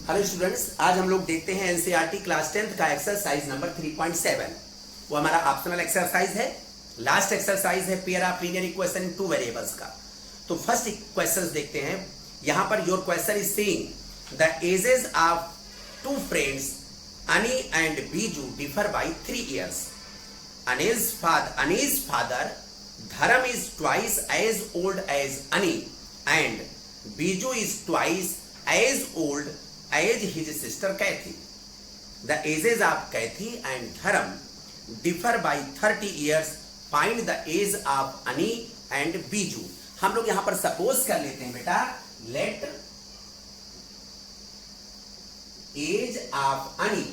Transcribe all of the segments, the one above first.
Hello students, आज हम लोग देखते हैं एनसीईआरटी क्लास 10th का एक्सरसाइज नंबर 3.7। वो हमारा ऑप्शनल एक्सरसाइज है। लास्ट एक्सरसाइज है pair of linear equation in two variables का। तो फर्स्ट क्वेश्चंस देखते हैं। यहां पर your question is saying the ages of two friends Ani and Biju differ by 3 years। अनी's father Dharam is twice as old as Ani and Biju is twice as old as his sister Kathy. The ages of Kathy and Dharam differ by 30 years. Find the age of Ani and Biju. हम लोग यहां पर suppose कर लेते हैं बेटा, let age of Ani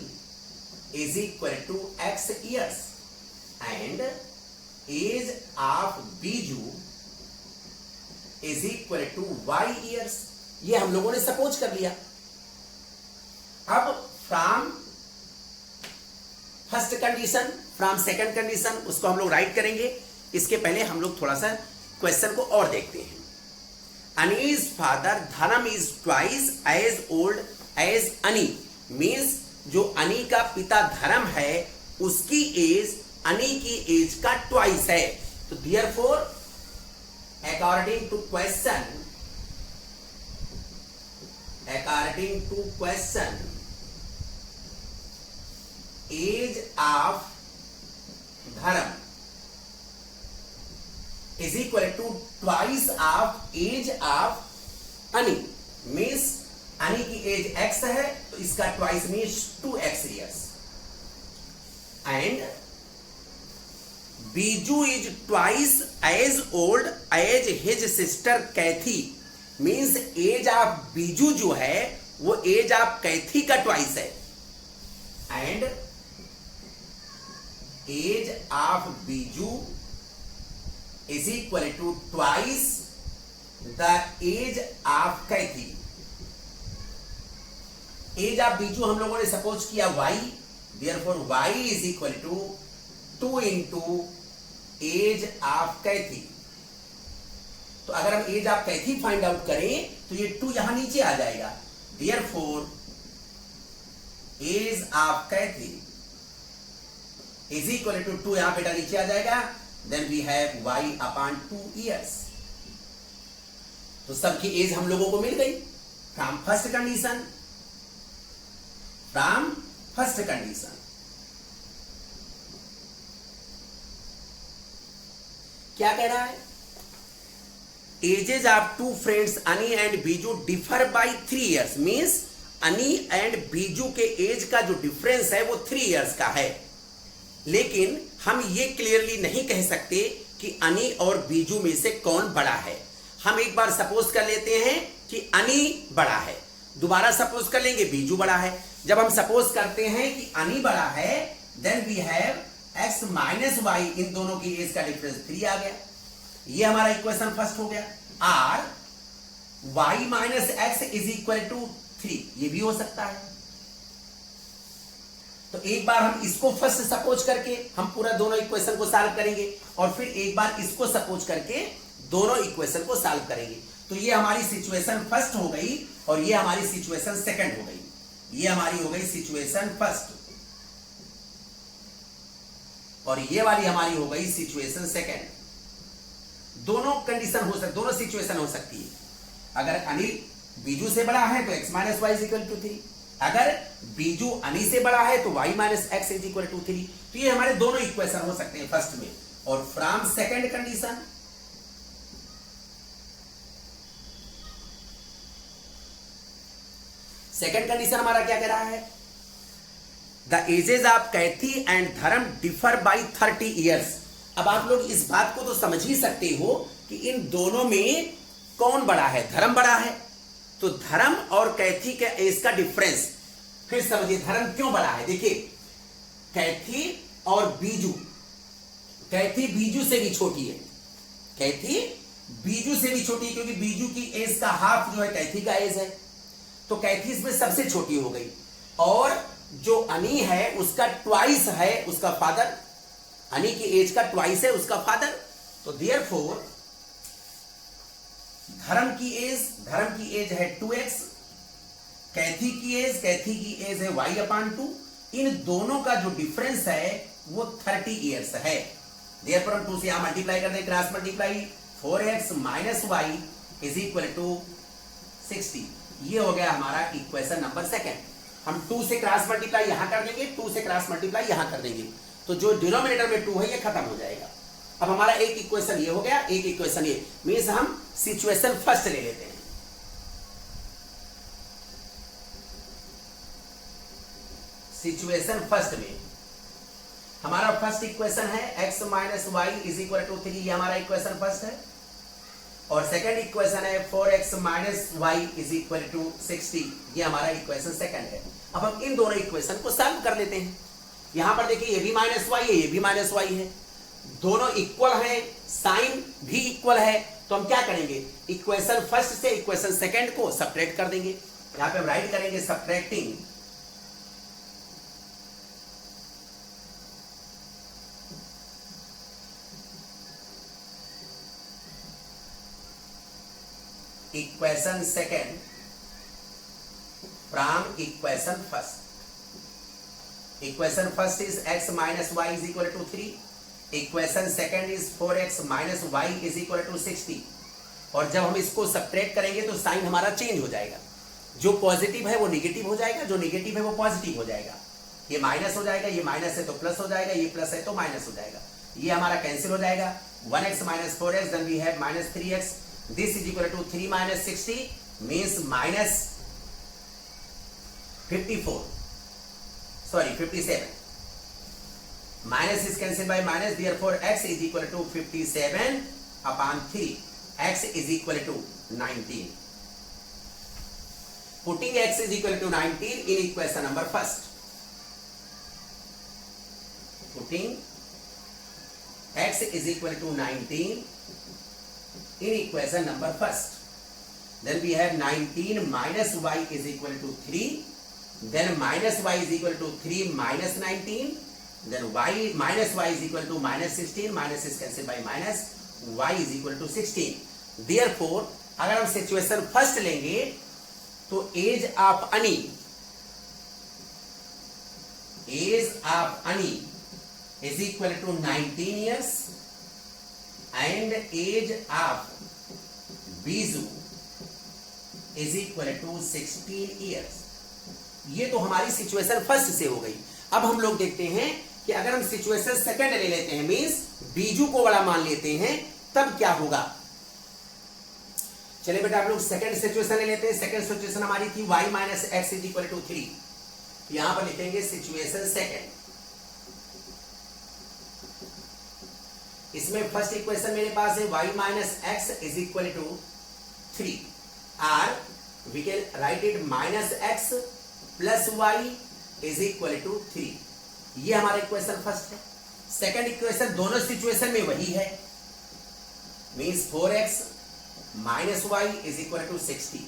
is equal to x years and age of Biju is equal to y years। ये हम लोगों ने सपोज कर लिया। अब from first condition, from second condition, उसको हम लोग राइट करेंगे। इसके पहले हम लोग थोड़ा सा क्वेश्चन को और देखते हैं। अनी's father Dharam is twice as old as Ani, means जो अनी का पिता धरम है उसकी एज अनी की एज का ट्वाइस है। तो therefore according to question age of Dharam is equal to twice of age of Ani, means Ani की एज x है तो इसका twice means 2x years and Biju is twice as old as his sister Kathy, means age of Biju जो है वो as of कैथी का twice है and age of Biju is equal to twice the age of Kathy. Age of Biju हम लोगों ने suppose किया y, therefore y is equal to 2 into age of Cathy. तो अगर हम age of Cathy find out करें तो ये 2 यहां नीचे आ जाएगा। Therefore age of Cathy is equal to 2 यहां बेटा नीचे आ जाएगा। Then we have y upon 2 years। तो सबकी एज हम लोगों को मिल गई फ्रॉम फर्स्ट कंडीशन। क्या कह रहा है? Edges of two friends Ani and Biju differ by 3 years, means अनी एंड बीजू के एज का जो डिफरेंस है वो 3 years का है। लेकिन हम ये क्लियरली नहीं कह सकते कि अनी और बीजू में से कौन बड़ा है। हम एक बार सपोज कर लेते हैं कि अनी बड़ा है, दोबारा सपोज कर लेंगे बीजू बड़ा है। जब हम सपोज करते हैं कि अनी बड़ा है then we have x minus y, इन दोनों की एज का डिफरेंस 3 आ गया। ये हमारा इक्वेशन फर्स्ट हो गया। और y minus x is equal to 3, ये भी हो सकता है। तो एक बार हम इसको फर्स्ट सपोज करके हम पूरा दोनों इक्वेशन को सॉल्व करेंगे और फिर एक बार इसको सपोज करके दोनों इक्वेशन को सॉल्व करेंगे। तो ये हमारी सिचुएशन फर्स्ट हो गई और ये हमारी सिचुएशन सेकंड हो गई। ये हमारी हो गई सिचुएशन फर्स्ट और ये वाली हमारी हो गई सिचुएशन सेकंड। दोनों कंडीशन हो सकती, दोनों सिचुएशन हो सकती है। अगर अनिल बीजू से बड़ा है तो x minus y is equal to 3, अगर बीजू अनी से बड़ा है तो y minus x is equal to 3। तो ये हमारे दोनों इक्वेशन हो सकते हैं फर्स्ट में। और फ्रॉम सेकंड कंडीशन हमारा क्या कह रहा है? The ages of Kathy and Dharam differ by 30 years। अब आप लोग इस बात को तो समझ ही सकते हो कि इन दोनों में कौन बड़ा है। धर्म बड़ा है, तो धर्म और कैथी के एज का डिफरेंस, फिर समझिए धर्म क्यों बड़ा है। देखिए कैथी और बीजू, कैथी बीजू से भी छोटी है, कैथी बीजू से भी छोटी है क्योंकि बीजू की एज का हाफ जो है कैथी का एज है। तो कैथी इसमें सबसे छोटी हो गई और जो अनी है उसका ट्वाइस है उसका फादर, अनी की एज का ट्वाइस है उसका फादर। तो देयरफॉर धर्म की एज है 2x कैथी की एज है y/2, इन दोनों का जो डिफरेंस है वो 30 ईयर्स है। देयरफॉर हम 2 से यहां मल्टीप्लाई कर दें, cross multiply 4x minus y is equal to 60। ये हो गया हमारा इक्वेशन नंबर सेकंड। हम 2 से क्रॉस मल्टीप्लाई यहां कर देंगे, 2 से क्रॉस मल्टीप्लाई यहां कर देंगे, तो जो डिनोमिनेटर में 2 है ये खत्म हो जाएगा। अब हमारा एक इक्वेशन ये हो गया, एक इक्वेशन ये, मींस हम सिचुएशन फर्स्ट ले लेते हैं। सिचुएशन फर्स्ट में हमारा फर्स्ट इक्वेशन है x minus y is equal to 3, ये हमारा इक्वेशन फर्स्ट है। और सेकंड इक्वेशन है 4x minus y is equal to 60, ये हमारा इक्वेशन सेकंड है। अब हम इन दोनों इक्वेशन को सॉल्व कर लेते हैं। यहां पर देखिए ये भी माइनस वाई है, ये भी माइनस वाई है, दोनों इक्वल हैं, साइन भी इक्वल है, तो हम क्या करेंगे, इक्वेशन फर्स्ट से इक्वेशन सेकंड को सब्ट्रैक्ट कर देंगे। यहां पे हम राइट करेंगे subtracting equation second from equation first. Equation first is x minus y is equal to 3, equation second is 4x minus y is equal to 60। और जब हम इसको सब्ट्रैक्ट करेंगे तो साइन हमारा चेंज हो जाएगा, जो पॉजिटिव है वो निगेटिव हो जाएगा, जो निगेटिव है वो पॉजिटिव हो जाएगा। ये माइनस हो जाएगा, ये माइनस है तो प्लस हो जाएगा, ये प्लस है तो माइनस हो जाएगा, ये हमारा कैंसिल हो जाएगा। 1x minus 4x, then we have minus 3x, this is equal to 3 minus 60 means minus 54, sorry 57, minus is cancelled by minus, therefore x is equal to 57 upon 3, x is equal to 19. Putting x is equal to 19 in equation number first, putting x is equal to 19 in equation number first, then we have 19 minus y is equal to 3, then minus y is equal to 3 minus 19, then y minus y is equal to minus 16, minus is cancelled by minus, y is equal to 16. Therefore अगर हम situation first लेंगे तो as of अनी is equal to 19 years and age of Biju is equal to 16 years। ये तो हमारी situation first से हो गई। अब हम लोग देखते हैं कि अगर हम सिचुएशन सेकंड ले लेते हैं, मींस बीजू को बड़ा मान लेते हैं, तब क्या होगा। चलिए बेटा आप लोग सेकंड सिचुएशन ले लेते हैं। सेकंड सिचुएशन हमारी थी y minus x is equal to 3, यहां पर लिखेंगे सिचुएशन सेकंड। इसमें फर्स्ट इक्वेशन मेरे पास है y minus x is equal to 3, और we can write it minus x plus y is equal to 3, ये हमारा इक्वेशन फर्स्ट है। सेकंड इक्वेशन दोनों सिचुएशन में वही है, means 4x minus y is equal to 60।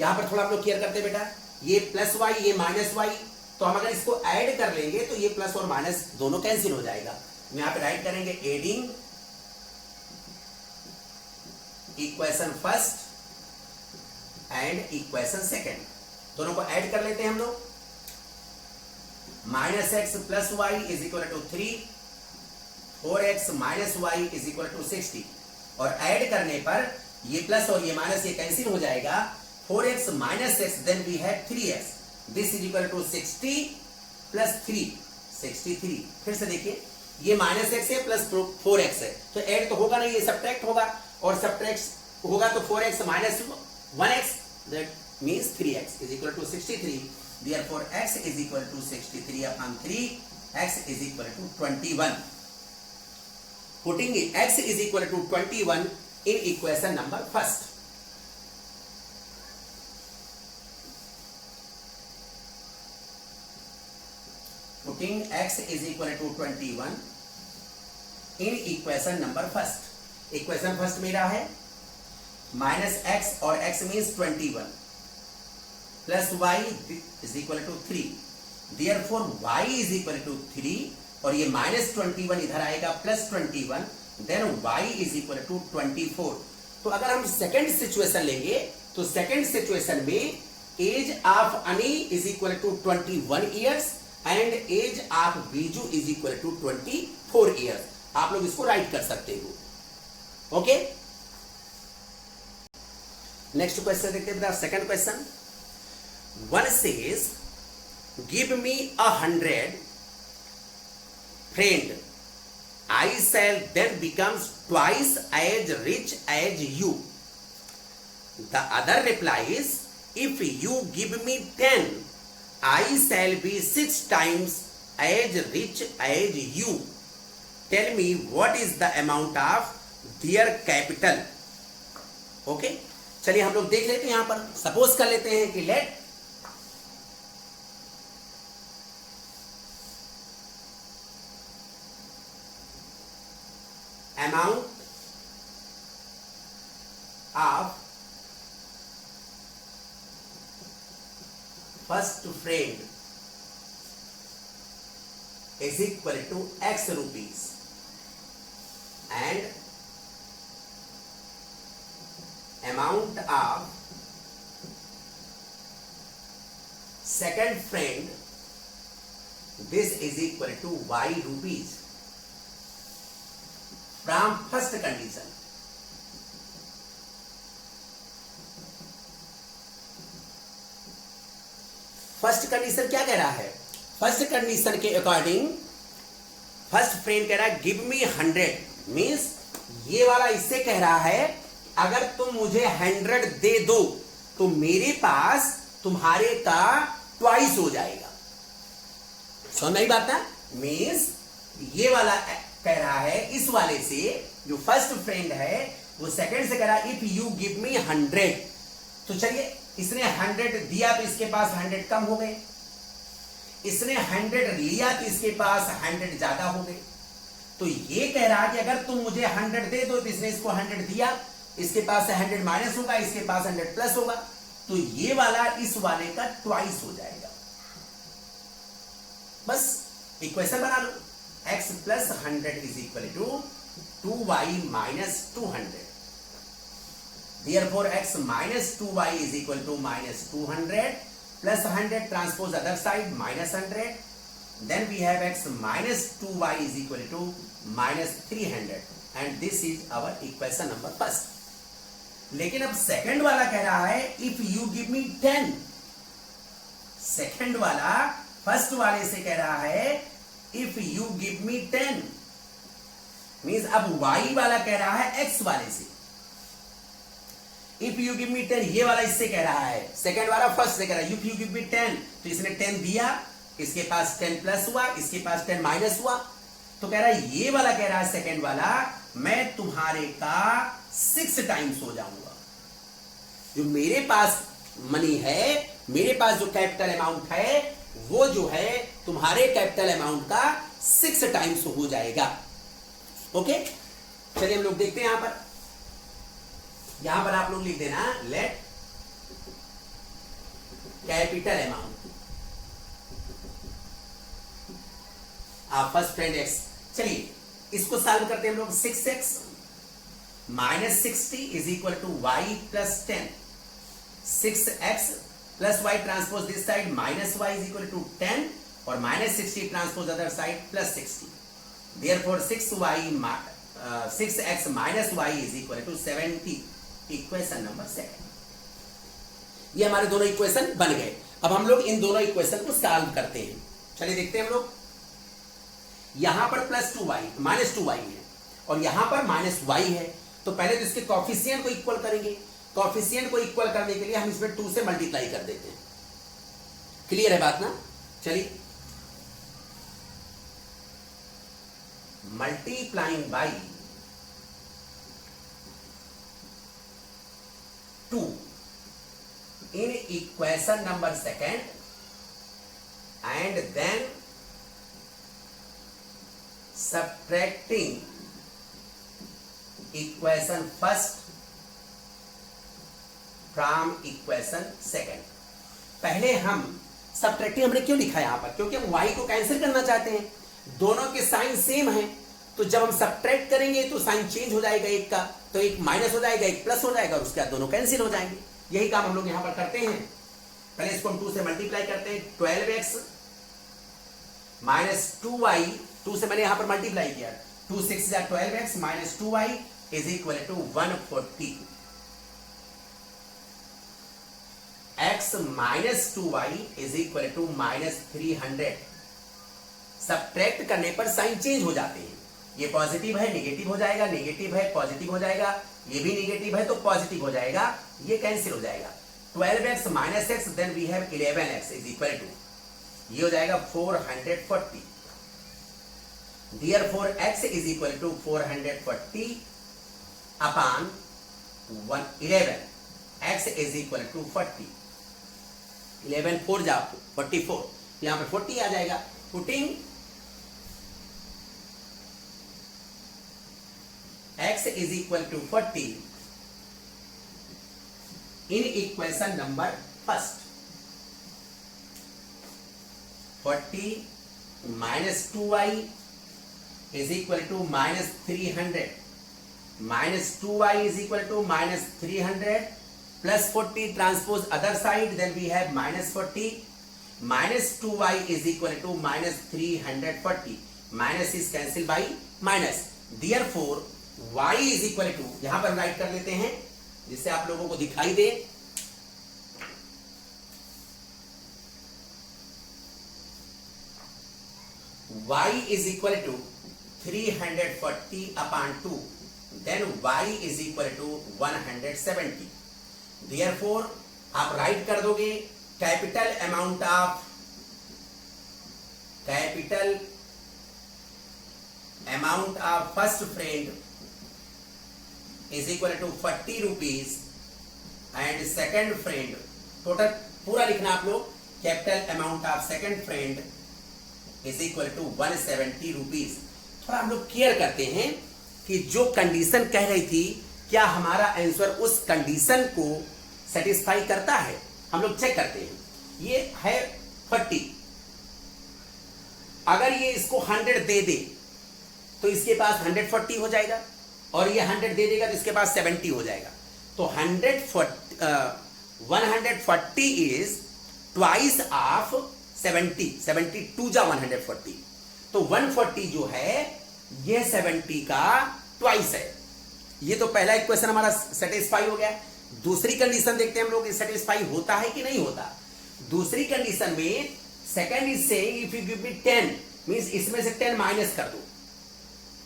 यहां पर थोड़ा हम लोग क्लियर करते हैं बेटा, ये प्लस वाई ये माइनस वाई, तो हम अगर इसको ऐड कर लेंगे तो ये प्लस और माइनस दोनों कैंसिल हो जाएगा। यहां पे राइट करेंगे adding equation first and equation second, दोनों को ऐड कर लेते हैं हम लोग। Minus x plus y is equal to 3, 4x minus y is equal to 60, और ऐड करने पर ये प्लस और ये माइनस ये कैंसिल हो जाएगा। 4x minus x, then we have 3x, this is equal to 60 plus 3, 63। फिर से देखिए ये माइनस एक्स है प्लस 4x है, तो ऐड तो होगा नहीं, ये सब्ट्रैक्ट होगा, और सब्ट्रैक्ट होगा तो 4x minus 1x, that means 3x is equal to 63। therefore x is equal to 63 upon 3, x is equal to 21. Putting x is equal to 21 in equation number first. Putting x is equal to 21 in equation number first. Equation first मेरा है minus x और x means 21 plus y is equal to 3, therefore y is equal to 3, और ये minus 21 इधर आएगा plus 21, then y is equal to 24। तो अगर हम सेकंड सिचुएशन लेंगे तो सेकंड सिचुएशन में age of Ani is equal to 21 years and age of Biju is equal to 24 years. आप लोग इसको राइट कर सकते हो। ओके, नेक्स्ट क्वेश्चन देखते हैं। Second question, one says give me 100 friend, I shall then becomes twice as rich as you. The other replies, if you give me 10, I shall be 6 times as rich as you. Tell me what is the amount of their capital. Okay? चलिए हम लोग देख लेते हैं। यहां पर suppose कर लेते हैं कि late amount of first friend is equal to X rupees and amount of second friend, this is equal to Y rupees. From first condition, first condition क्या कह रहा है? फर्स्ट कंडीशन के अकॉर्डिंग फर्स्ट फ्रेंड कह रहा है give me 100, means ये वाला इससे कह रहा है अगर तुम मुझे 100 दे दो तो मेरे पास तुम्हारे का ट्वाइस हो जाएगा। समझ नहीं बात ना? मीन्स ये वाला कह रहा है इस वाले से, जो फर्स्ट फ्रेंड है वो सेकंड से कह रहा है इफ यू गिव मी 100। तो चलिए इसने 100 दिया तो इसके पास 100 कम हो गए, इसने 100 लिया तो इसके पास 100 ज्यादा हो गए। तो ये कह रहा है कि अगर तुम मुझे 100 दे दो तो इसने इसको 100 दिया, इसके पास से 100 माइनस होगा, इसके पास 100 प्लस होगा, तो ये वाला इस वाले का ट्वाइस हो जाएगा। बस इक्वेशन बना लो, x plus 100 is equal to 2y minus 200। Therefore x minus 2y is equal to minus 200 plus 100 transpose other side minus 100. Then we have x minus 2y is equal to minus 300 and this is our equation number first. लेकिन अब second वाला कह रहा है if you give me 10, second वाला first वाले से कह रहा है if you give me 10, means अब y वाला कह रहा है x वाले से if you give me 10, ये वाला इससे कह रहा है, सेकंड वाला फर्स्ट से कह रहा है if you give me 10, तो इसने 10 दिया, इसके पास 10 प्लस हुआ, इसके पास 10 माइनस हुआ, तो कह रहा है ये वाला कह रहा है सेकंड वाला मैं तुम्हारे का 6 टाइम्स हो जाऊंगा। जो मेरे पास मनी है, मेरे पास जो कैपिटल अमाउंट है वो जो है तुम्हारे कैपिटल अमाउंट का 6 टाइम्स हो जाएगा। ओके, चलिए हम लोग देखते हैं यहां पर आप लोग लिख देना let capital amount first friend x. चलिए इसको सॉल्व करते हैं हम लोग। 6x minus 60 is equal to y plus 10, 6x plus y transpose this side minus y is equal to 10 और minus 60 transpose other side plus 60। Therefore 6x minus y is equal to 70। Equation number 7। ये हमारे दोनों equation बन गए। अब हम लोग इन दोनों इक्वेशन को सॉल्व करते हैं। चलिए देखते हैं हम लोग। यहां पर प्लस 2y माइनस 2y है और यहां पर माइनस y है, तो पहले तो इसके कॉफिशिएंट को इक्वल करेंगे। कॉफिशिएंट को इक्वल करने के लिए हम इसमें 2 से मल्टीप्लाई कर देते हैं। क्लियर है बात ना? चलिए multiplying by 2 in equation number second and then subtracting equation first from equation second। पहले हम सब्ट्रैक्टिंग हमने क्यों लिखा है यहां पर? क्योंकि हम y को कैंसिल करना चाहते हैं, दोनों के साइन सेम है, तो जब हम सब्ट्रैक्ट करेंगे तो साइन चेंज हो जाएगा, एक का तो एक माइनस हो जाएगा, एक प्लस हो जाएगा और उसके बाद दोनों कैंसिल हो जाएंगे। यही काम हम लोग यहां पर करते हैं। पहले इसको हम 2 से मल्टीप्लाई करते हैं, 12x माइनस 2y, 2 से मैंने यहां पर मल्टीप्लाई किया, 2 6 जा 12x minus 2y is equal to 140। x minus 2y is equal to minus 300। Subtract करने पर साइन चेंज हो जाते हैं, ये पॉजिटिव है नेगेटिव हो जाएगा, नेगेटिव है पॉजिटिव हो जाएगा, ये भी नेगेटिव है तो पॉजिटिव हो जाएगा, ये कैंसिल हो जाएगा। 12x minus x then we have 11x is equal to, ये हो जाएगा 440। Therefore x is equal to 440 upon 11, x is equal to 40, 11 4 जा 44, यहां पे 40 आ जाएगा। Putting x is equal to 40 in equation number first, 40 minus 2y is equal to minus 300, minus 2y is equal to minus 300 plus 40 transpose other side, then we have minus 40, minus 2y is equal to minus 340, minus is cancelled by minus, therefore y is equal to, यहां पर right कर लेते हैं जिससे आप लोगों को दिखाई दे, y is equal to 340 upon 2, then y is equal to 170। therefore आप राइट कर दोगे capital amount of first friend is equal to 40 rupees and second friend, total पूरा लिखना आप लोग, capital amount of second friend is equal to 170 rupees। थोड़ा हम लोग केयर करते हैं कि जो कंडीशन कह रही थी क्या हमारा आंसर उस कंडीशन को सेटिस्फाई करता है, हम लोग चेक करते हैं। ये है 40, अगर ये इसको 100 दे दे तो इसके पास 140 हो जाएगा, और ये 100 दे देगा तो इसके पास 70 हो जाएगा। तो 140 इज ट्वाइस ऑफ 70, 72 जा 140, तो 140 जो है ये 70 का ट्वाइस है। ये तो पहला इक्वेशन हमारा सेटिस्फाई हो गया। दूसरी कंडीशन देखते हैं हम लोग, सेटिस्फाई होता है कि नहीं होता। दूसरी कंडीशन में second is saying if you give me 10 means इसमें से 10 माइनस कर दो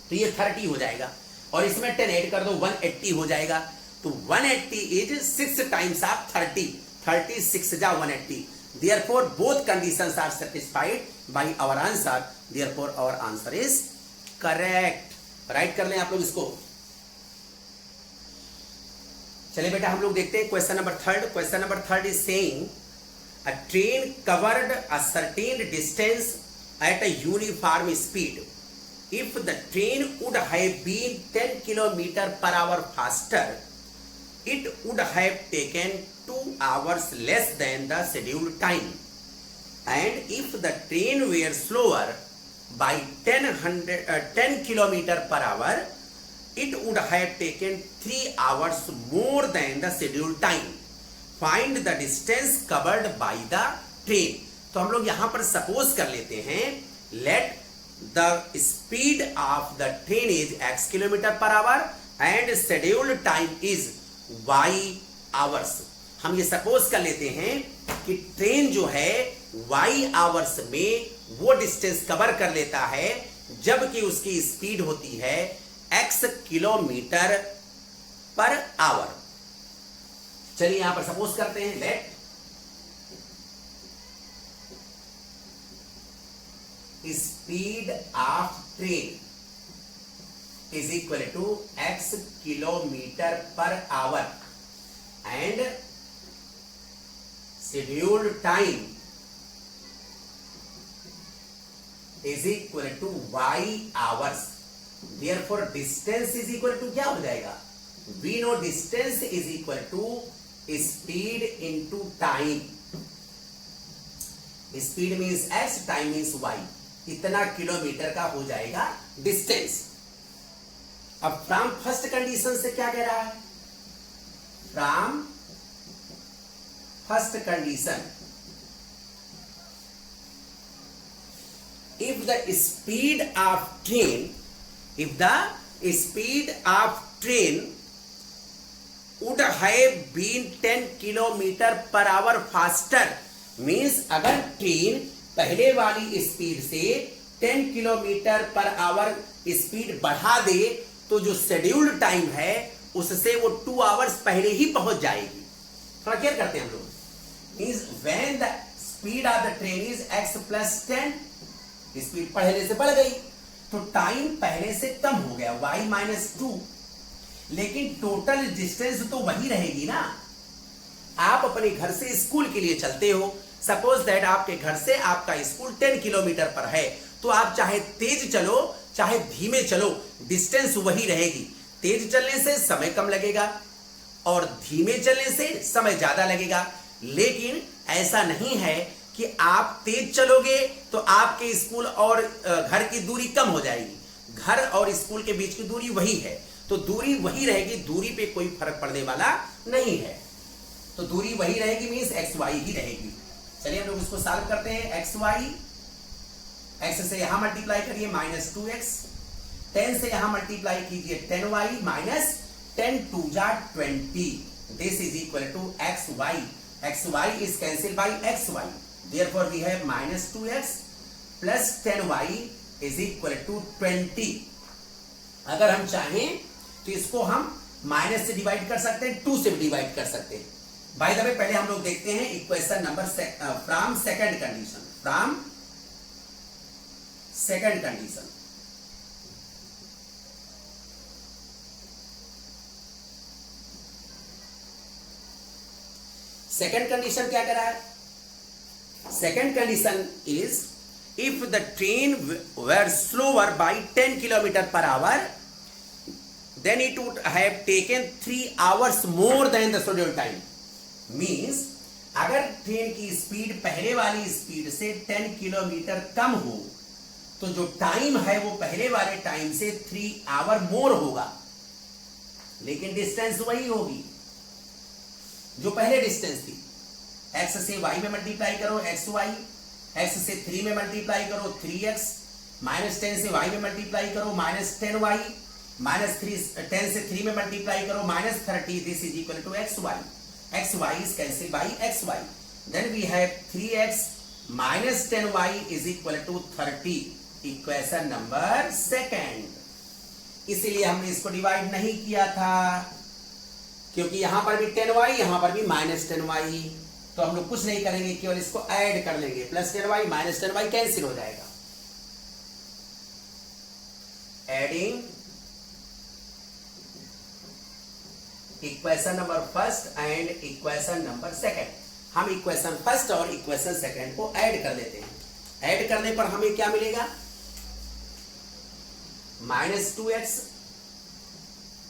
तो ये 30 हो जाएगा, और इसमें 10 ऐड कर दो 180 हो जाएगा। तो 180 इज 6 टाइम्स ऑफ 30, 36 जा 180। therefore both conditions are satisfied by our answer, therefore our answer is correct। Right कर लें आप लोग इसको। चलिए बेटा हम लोग देखते हैं question number third. Question number third is saying a train covered a certain distance at a uniform speed. If the train would have been 10 km/h faster, it would have taken 2 hours less than the scheduled time. And if the train were slower by 10 km/h, it would have taken 3 hours more than the scheduled time. Find the distance covered by the train. तो हम लोग यहां पर suppose कर लेते हैं, let the speed of the train is x km/h and scheduled time is y hours। हम ये सपोज कर लेते हैं कि ट्रेन जो है y आवर्स में वो डिस्टेंस कवर कर लेता है जबकि उसकी स्पीड होती है x km/h। चलिए यहां पर सपोज करते हैं, let speed of train is equal to x km/h and scheduled time is equal to y hours. Therefore distance is equal to क्या हो जाएगा, we know distance is equal to speed into time. Speed means x, time means y, इतना kilometre का हो जाएगा distance. अब from first condition से क्या कह रहा है, from first condition, if the speed of train would have been 10 kilometre per hour faster, means अगर ट्रेन पहले वाली स्पीड से 10 किलोमीटर पर आवर स्पीड बढ़ा दे तो जो शेड्यूल्ड टाइम है उससे वो 2 आवर्स पहले ही पहुंच जाएगी। थोड़ा क्लियर करते हैं हम लोग। Means when the speed of the train is x plus 10, speed पहले से बढ़ गई तो टाइम पहले से कम हो गया y माइनस 2, लेकिन टोटल डिस्टेंस तो वही रहेगी ना। आप अपने घर से स्कूल के लिए चलते हो, सपोज दैट आपके घर से आपका स्कूल 10 किलोमीटर पर है, तो आप चाहे तेज चलो चाहे धीमे चलो डिस्टेंस वही रहेगी। तेज चलने से समय कम लगेगा और धीमे चलने से समय ज्यादा लगेगा। लेकिन ऐसा नहीं है कि आप तेज चलोगे तो आपके स्कूल और घर की दूरी कम हो जाएगी। घर और स्कूल के बीच की दूरी वही है, तो दूरी वही रहेगी, दूरी पे कोई फर्क पड़ने वाला नहीं है। तो दूरी वही रहेगी, मीन्स एक्स वाई ही रहेगी। चलिए हम लोग इसको सॉल्व करते हैं। एक्स वाई, एक्स से यहां मल्टीप्लाई करिए माइनस 2x, 10 से यहां मल्टीप्लाई कीजिए 10y माइनस 10 2 जा 20, this is equal to x y. X y is cancel by x y, therefore we have minus 2x plus 10y is equal to 20। अगर हम चाहें तो इसको हम माइनस से डिवाइड कर सकते हैं, 2 से भी डिवाइड कर सकते हैं। बाय द वे पहले हम लोग देखते हैं equation number from second condition, from second condition. Second condition क्या करा है? Second condition is if the train were slower by 10 kilometer per hour, then it would have taken 3 hours more than the scheduled time। Means अगर train की speed पहले वाली speed से 10 kilometre कम हो तो जो टाइम है वो पहले वाले टाइम से 3 आवर मोर होगा, लेकिन डिस्टेंस वही होगी जो पहले डिस्टेंस थी। x से y में मल्टीप्लाई करो एक्स वाई, x से 3 में मल्टीप्लाई करो 3x, माइनस 10 से y में मल्टीप्लाई करो माइनस 10y, माइनस 10 से 3 में मल्टीप्लाई करो minus 30, this is equal to x y. X y is cancel by x y, then we have 3x minus 10y is equal to 30, equation number second. इसीलिए हमने इसको divide नहीं किया था, क्योंकि यहां पर भी 10y यहां पर भी माइनस 10y, तो हम लोग कुछ नहीं करेंगे, केवल इसको ऐड कर लेंगे। Plus 10y minus 10y cancel हो जाएगा। Adding equation number first and equation number second, हम इक्वेशन फर्स्ट और इक्वेशन सेकंड को ऐड कर देते हैं। ऐड करने पर हमें क्या मिलेगा? Minus 2x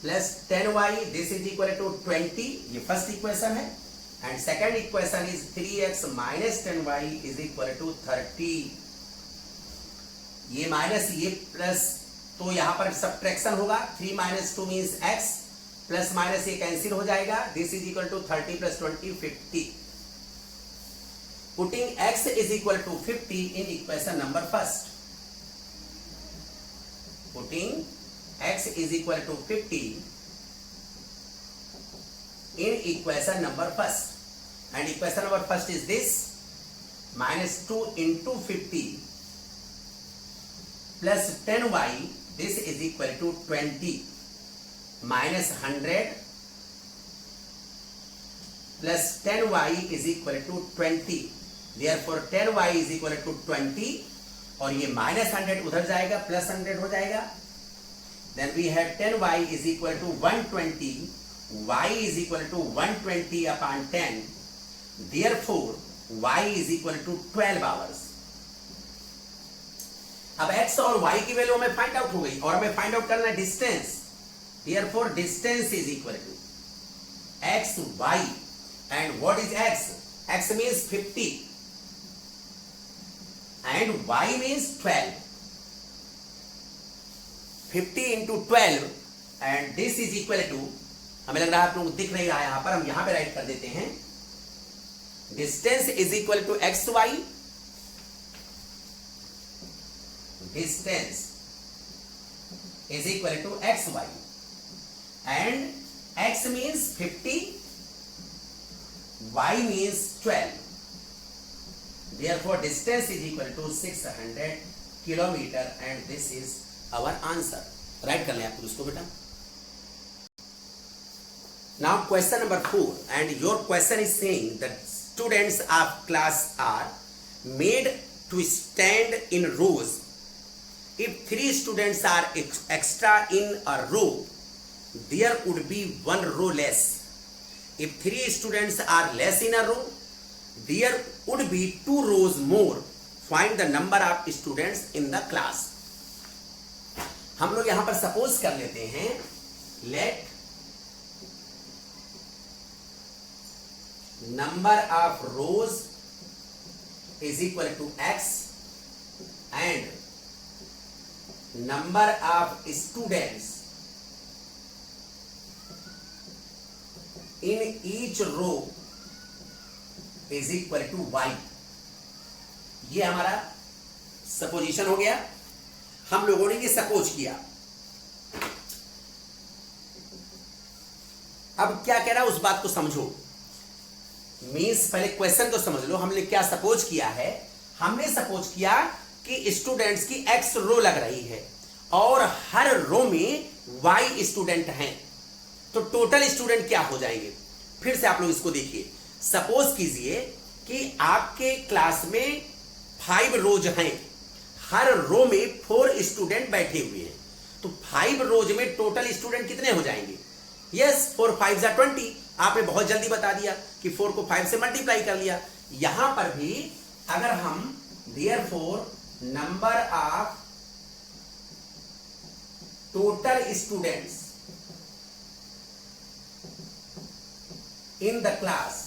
plus 10y, this is equal to 20, ये फर्स्ट इक्वेशन है। And second equation is 3x minus 10y is equal to 30। ये माइनस ये प्लस, तो यहां पर सब्ट्रैक्शन होगा, 3 minus 2 means x, plus minus ये कैंसिल हो जाएगा, this is equal to 30 plus 20 50। Putting x is equal to 50 in equation number first, putting x is equal to 50 in equation number first, and equation number first is this, minus 2 into 50 plus 10y, this is equal to 20, minus 100 plus 10y is equal to 20, therefore 10y is equal to 20, और ये minus 100 उधर जाएगा, plus 100 हो जाएगा। Then we have 10y is equal to 120, y is equal to 120 upon 10, therefore y is equal to 12 hours। अब x और y की value हमें फाइंड आउट हो गई और हमें फाइंड आउट करना है distance, therefore distance is equal to x y, and what is x? x means 50 and y means 12, 50 into 12 and this is equal to, हमें लग रहा है आप लोगों को दिख नहीं रहा है, यहां पर हम यहां पे राइट कर देते हैं, distance is equal to x y, distance is equal to xy and x means 50, y means 12. Therefore distance is equal to 600 kilometer and this is our answer. Write कर लें आप उसको बेटा. Now question number 4 and your question is saying that students of class are made to stand in rows. If 3 students are extra in a row, there would be 1 row less. If 3 students are less in a row, there would be 2 rows more. Find the number of students in the class. हम लोग यहां पर suppose कर लेते हैं, let number of rows is equal to x and number of students in each row is equal to y. ये हमारा supposition हो गया. हम लोगों ने ये सपोज किया. अब क्या कह रहा है उस बात को समझो. मीन्स पहले क्वेश्चन तो समझ लो. हमने क्या सपोज किया है. हमने सपोज किया कि स्टूडेंट्स की एक्स रो लग रही है और हर रो में वाई स्टूडेंट हैं, तो टोटल स्टूडेंट क्या हो जाएंगे. फिर से आप लोग इसको देखिए. सपोज कीजिए कि आपके क्लास में 5 रोज हैं, हर रो में 4 स्टूडेंट बैठे हुए हैं, तो 5 रोज में टोटल स्टूडेंट कितने हो जाएंगे. यस 4 5 जा 20. आपने बहुत जल्दी बता दिया कि 4 को 5 से मल्टीप्लाई कर लिया. यहां पर भी अगर हम therefore number of total students in the class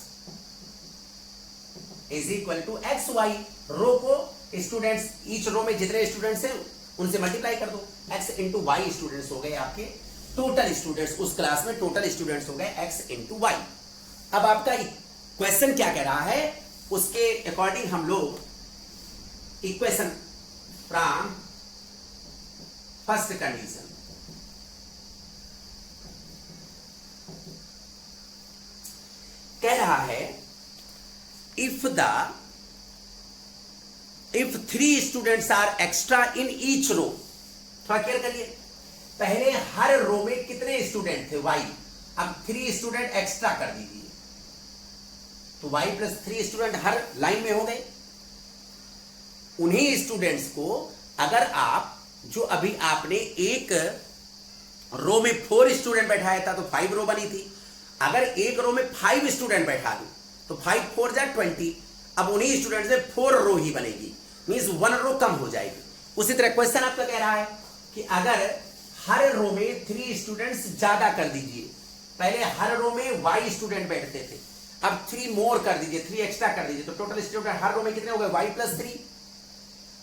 is equal to xy. रो को स्टूडेंट्स, ईच रो में जितने स्टूडेंट्स हैं उनसे मल्टीप्लाई कर दो. x इंटू वाई स्टूडेंट्स हो गए आपके टोटल स्टूडेंट्स. उस क्लास में टोटल स्टूडेंट्स हो गए x इंटू वाई. अब आपका क्वेश्चन क्या कह रहा है उसके अकॉर्डिंग हम लोग इक्वेशन फ्रॉम फर्स्ट कंडीशन. कह रहा है if 3 students are extra in each row. थोड़ा क्लियर करिए. पहले हर रो में कितने स्टूडेंट थे y. अब 3 स्टूडेंट एक्स्ट्रा कर दीजिए तो y प्लस 3 स्टूडेंट हर लाइन में हो गए. उन्हीं स्टूडेंट्स को अगर आप जो अभी आपने एक रो में 4 स्टूडेंट बैठाया था तो 5 रो बनी थी. अगर एक रो में 5 स्टूडेंट बैठा दूं तो 5 4 जा 20. अब उन्हीं स्टूडेंट से 4 रो ही बनेगी, मींस 1 रो कम हो जाएगी. उसी तरह क्वेश्चन आपका कह रहा है कि अगर हर रो में 3 स्टूडेंट्स ज्यादा कर दीजिए. पहले हर रो में y स्टूडेंट बैठते थे, अब 3 मोर कर दीजिए, 3 एक्स्ट्रा कर दीजिए, तो टोटल स्टूडेंट हर रो में कितने हो गए y प्लस 3.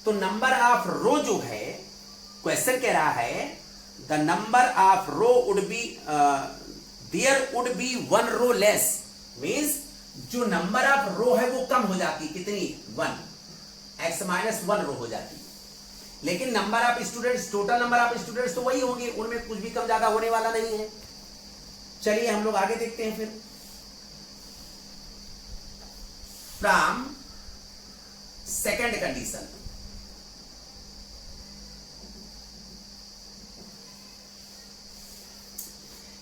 तो नंबर ऑफ रो जो है, क्वेश्चन कह रहा है the number of row would be there would be 1 row less. Means जो नंबर ऑफ रो है वो कम हो जाती. कितनी 1. x माइनस 1 रो हो जाती. लेकिन number of students, total number of students तो वही होंगे, उनमें कुछ भी कम ज्यादा होने वाला नहीं है. चलिए हम लोग आगे देखते हैं. फिर फ्रॉम सेकेंड कंडीशन.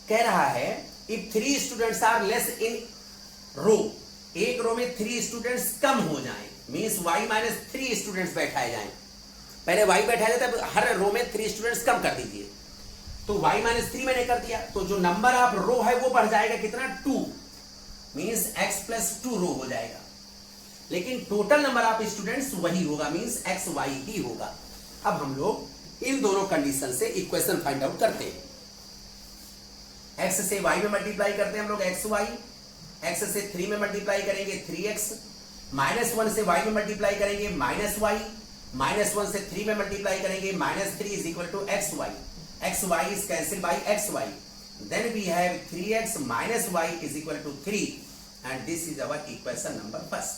कह रहा है if 3 students are less in row. एक रो में 3 स्टूडेंट्स कम हो जाएं, मींस y माइनस 3 स्टूडेंट्स बैठाए जाएं. पहले y बैठाया जाता है, हर रो में 3 स्टूडेंट्स कम कर दीजिए. तो y माइनस 3 मैंने कर दिया, तो जो नंबर ऑफ रो है वो बढ़ जाएगा कितना 2, मींस x प्लस 2 रो हो जाएगा. लेकिन टोटल नंबर ऑफ स्टूडेंट्स वही होगा, मींस x y ही होगा. अब हम लोग इन दोनों कंडीशन से इक्वेशन फाइंड आउट करते हैं. x से y में मल्टीप्लाई करते हैं हम लोग xy, x से 3 में मल्टीप्लाई करेंगे 3x, -1 से y में मल्टीप्लाई करेंगे -y, -1 से 3 में मल्टीप्लाई करेंगे -3 is equal to xy. xy is cancelled by xy. Then we have 3x minus y is equal to 3. and this is our equation number first.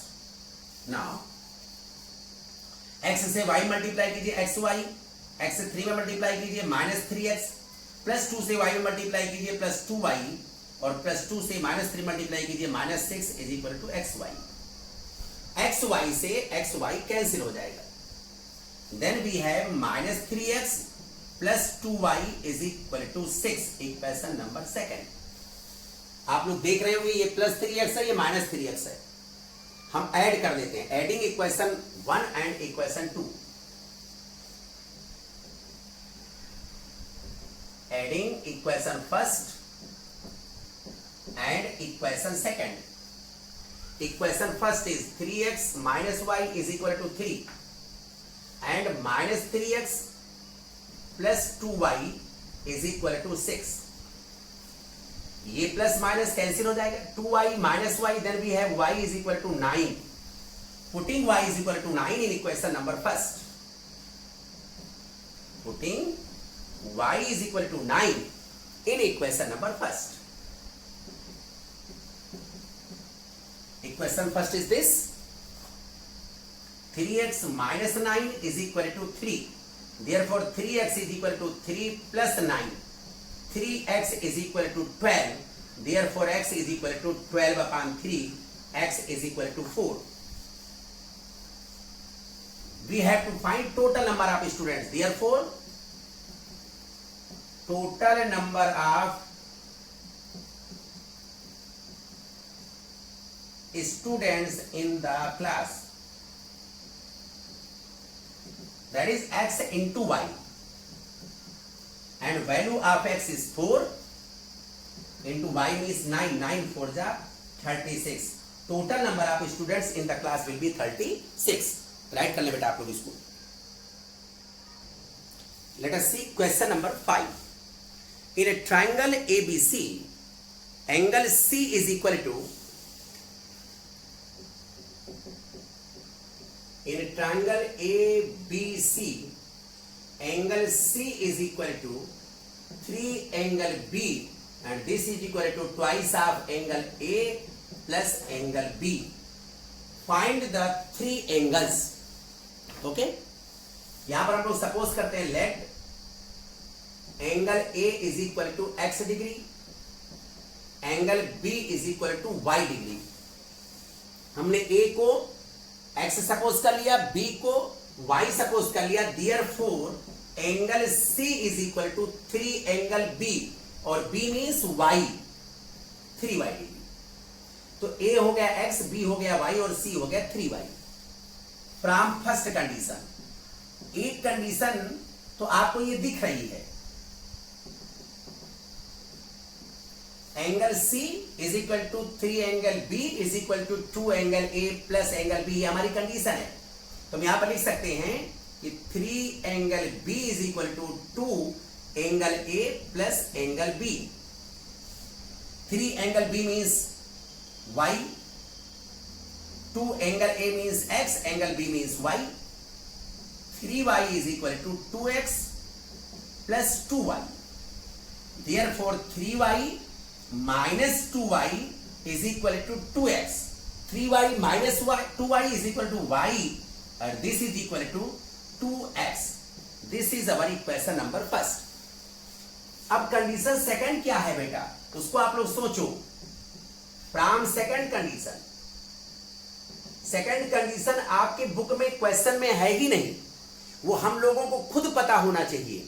Now x से y multiply कीजिए xy, x से 3 में multiply कीजिए -3x, +2 से y में multiply कीजिए +2y, और +2 से -3 मल्टीप्लाई कीजिए -6 is equal to xy. xy से xy कैंसिल हो जाएगा. Then we have -3x + 2y is equal to 6. Equation number second. आप लोग देख रहे होंगे ये +3x है, ये -3x है. हम ऐड कर देते हैं. Adding equation 1 and equation 2. Adding equation first and equation second. Equation first is 3x minus y is equal to 3 and -3x plus 2y is equal to 6. ये प्लस माइनस कैंसिल हो जाएगा. 2y minus y, then we have y is equal to 9. Putting y is equal to 9 in equation number first. Putting y is equal to 9 in equation number first. Equation first is this. 3x minus 9 is equal to 3. Therefore 3x is equal to 3 plus 9. 3x is equal to 12. Therefore x is equal to 12 upon 3. X is equal to 4. We have to find total number of students. Therefore total number of students in the class, that is x into y, and value of x is 4 into y means 9. 9 4 जा 36. total number of students in the class will be 36. Right कर ले बेटा आप लोग इसको. let us see question number 5. in a triangle ABC, angle C is equal to, in a triangle ABC, angle C is equal to 3 angle B, and this is equal to twice of angle A plus angle B. Find the 3 angles. Okay? यहां पर हम लोग suppose करते हैं let angle A is equal to x degree, angle B is equal to y degree. हमने A को x suppose कर लिया, b को y सपोज कर लिया. Therefore angle C is equal to 3 angle B, और B means y, 3y degree. तो A हो गया x, B हो गया y, और C हो गया 3y. From first condition. एक कंडीशन तो आपको ये दिख रही है, angle C is equal to 3 angle B is equal to 2 angle A plus angle B. ये हमारी कंडीशन है. तो हम यहां पर लिख सकते हैं कि 3 angle B is equal to 2 angle A plus angle B. 3 angle B means y, 2 angle A means x, angle B means y. 3y is equal to 2x plus 2y. Therefore 3y minus 2y is equal to 2x. 3y minus 2y is equal to y, and this is equal to 2x. This is our equation number first. अब condition second क्या है बेटा, उसको आप लोग सोचो. From second condition. Second condition आपके book में क्वेश्चन में है ही नहीं, वो हम लोगों को खुद पता होना चाहिए.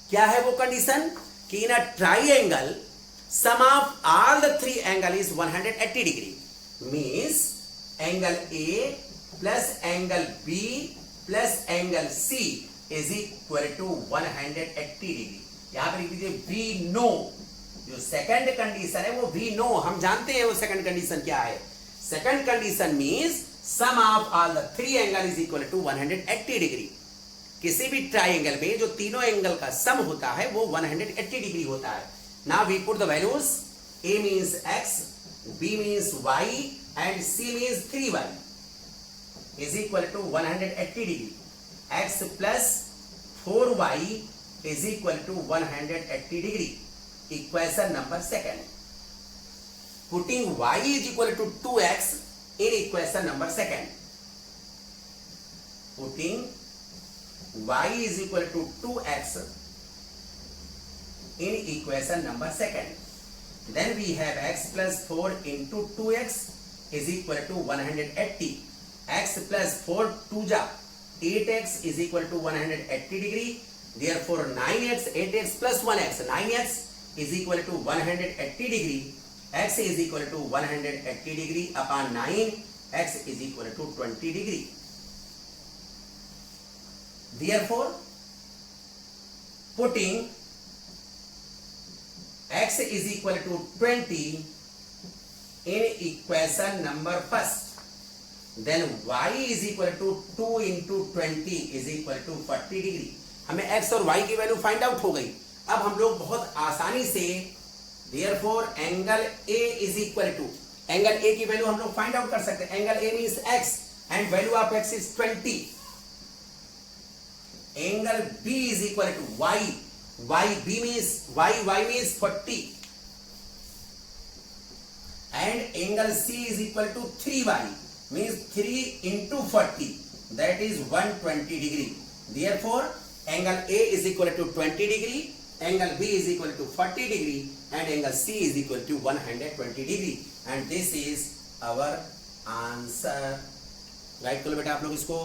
क्या है वो कंडीशन? कि इन अ triangle sum of all the 3 angle is 180 degree, means angle A plus angle B plus angle C is equal to 180 degree. यहां पर लिख दीजिए we know. जो सेकंड कंडीशन है वो we know, हम जानते हैं वो सेकंड कंडीशन क्या है. Second condition means sum of all the 3 angle is equal to 180 degree. किसी भी ट्राइएंगल में जो तीनों एंगल का सम होता है वो 180 डिग्री होता है. Now we put the values. A means x, B means y, and C means 3y is equal to 180 degree. X plus 4y is equal to 180 degree. Equation number second. putting y is equal to 2x in equation number second. Putting y is equal to 2x in equation number second. Then we have x plus 4 into 2x is equal to 180. X plus 4 2 ja 8x is equal to 180 degree. Therefore 9x 8x plus 1x 9x is equal to 180 degree. X is equal to 180 degree upon 9. X is equal to 20 degree. Therefore putting x is equal to 20 in equation number first, then y is equal to 2 into 20 is equal to 40 degree. हमें x और y की value find out हो गई. अब हम लोग बहुत आसानी से therefore angle A is equal to angle A की वैल्यू हम लोग फाइंड आउट कर सकते हैं. Angle A means x and value of x is 20. Angle B is equal to y means 40 and angle C is equal to 3y means 3 into 40, that is 120 degree. Therefore angle A is equal to 20 degree, angle B is equal to 40 degree and angle C is equal to 120 degree, and this is our answer. Right करो बेटा आप लोग इसको.